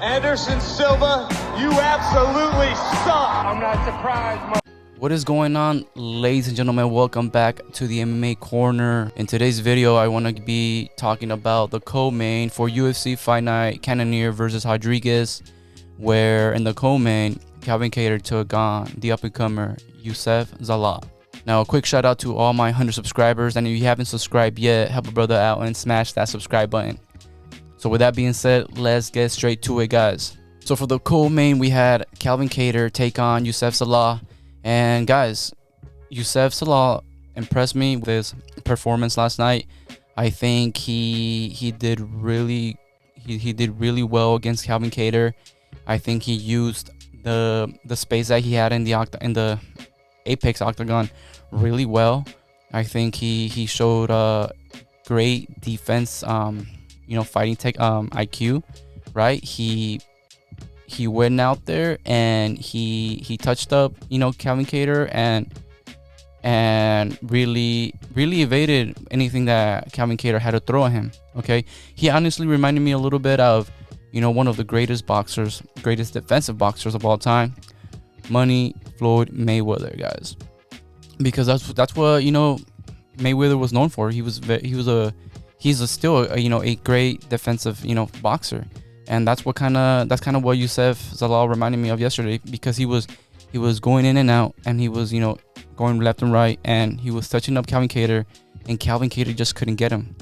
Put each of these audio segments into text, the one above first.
Anderson Silva, you absolutely suck. I'm not surprised. What is going on, ladies and gentlemen? Welcome back to the MMA Corner. In today's video, I want to be talking about the co-main for UFC Fight Night Cannonier versus Rodrigues, where in the co-main, Calvin Kattar took on the up-and-comer Youssef Zalal. Now, a quick shout out to all my 100 subscribers, and if you haven't subscribed yet, help a brother out and smash that subscribe button. So with that being said, let's get straight to it, guys. So for the co-main, we had Calvin Kattar take on Youssef Zalal. And guys, Youssef Zalal impressed me with his performance last night. I think he did really well against Calvin Kattar. I think he used the space that he had in the Apex Octagon really well. I think he showed great defense, fighting tech IQ, right? He went out there and he touched up, Calvin Kattar and really evaded anything that Calvin Kattar had to throw at him. Okay, he honestly reminded me a little bit of, one of the greatest defensive boxers of all time, Money Floyd Mayweather, guys, because that's what Mayweather was known for. He's still a great defensive boxer. And that's kind of what Youssef Zalal reminded me of yesterday, because he was going in and out, and he was going left and right, and he was touching up Calvin Kattar, and Calvin Kattar just couldn't get him.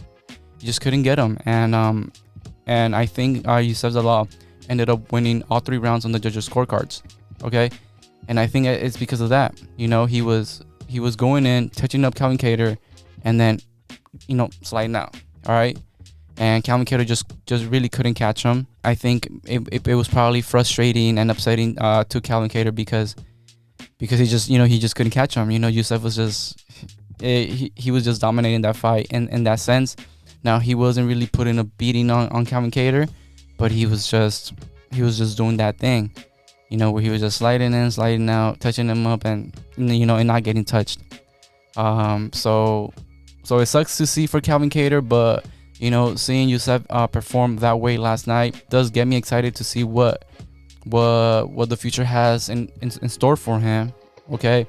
He just couldn't get him, and I think Youssef Zalal ended up winning all 3 rounds on the judges' scorecards. Okay, and I think it's because of that. He was going in, touching up Calvin Kattar, and then sliding out. All right. And Calvin Kattar just really couldn't catch him. I think it was probably frustrating and upsetting to Calvin Kattar because he just couldn't catch him. Youssef was just he was just dominating that fight in that sense. Now, he wasn't really putting a beating on Calvin Kattar, but he was just doing that thing, where he was just sliding in, sliding out, touching him up, and and not getting touched. So it sucks to see for Calvin Kattar, but seeing Youssef perform that way last night does get me excited to see what the future has in store for him. Okay,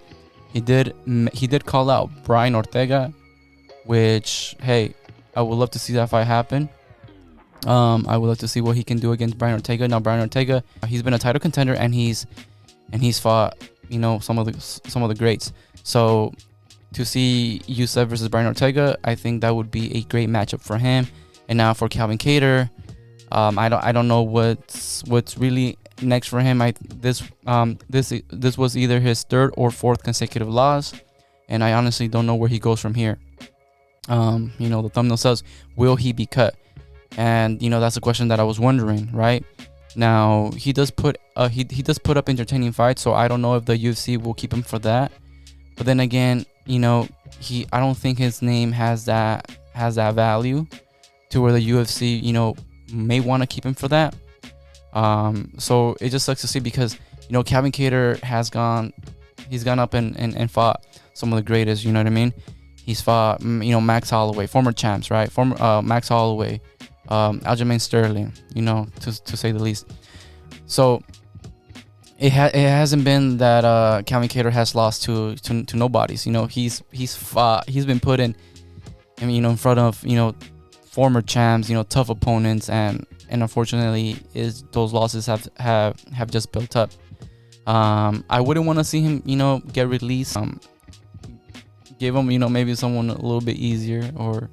he did call out Brian Ortega, which, hey, I would love to see that fight happen. I would love to see what he can do against Brian Ortega. Now, Brian Ortega, he's been a title contender, and he's fought some of the greats. So to see Youssef versus Brian Ortega, I think that would be a great matchup for him. And now for Calvin Kattar, I don't know what's really next for him. This was either his 3rd or 4th consecutive loss, and I honestly don't know where he goes from here. The thumbnail says, will he be cut? And that's a question that I was wondering. Right now, he does put up entertaining fights, so I don't know if the UFC will keep him for that. But then again, I don't think his name has that value to where the UFC, may want to keep him for that. So it just sucks to see, because, Calvin Kattar he's gone up and fought some of the greatest, you know what I mean? He's fought, Max Holloway, former champs, right? Former Max Holloway, Aljamain Sterling, to say the least. So it hasn't been that Calvin Kattar has lost to nobodies. He's been put in front of former champs, tough opponents, and unfortunately those losses have just built up. I wouldn't want to see him get released. Give him maybe someone a little bit easier, or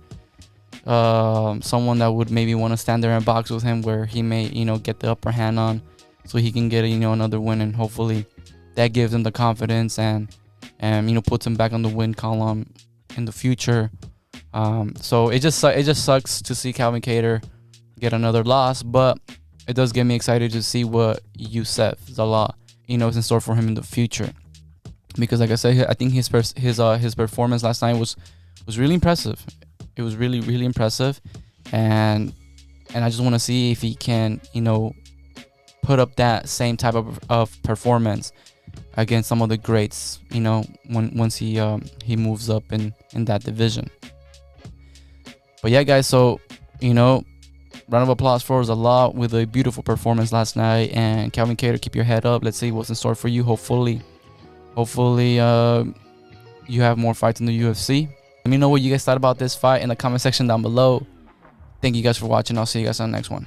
someone that would maybe want to stand there and box with him, where he may get the upper hand on, so he can get another win, and hopefully that gives him the confidence and puts him back on the win column in the future. So it just sucks to see Calvin Kattar get another loss, but it does get me excited to see what Youssef Zalal is in store for him in the future, because like I said, I think his performance last night was really impressive. It was really impressive, and I just want to see if he can put up that same type of performance against some of the greats, once he moves up in that division. But yeah, guys, so round of applause for Zalal with a beautiful performance last night. And Calvin Kattar, keep your head up. Let's see what's in store for you. Hopefully, you have more fights in the UFC. Let me know what you guys thought about this fight in the comment section down below. Thank you guys for watching. I'll see you guys on the next one.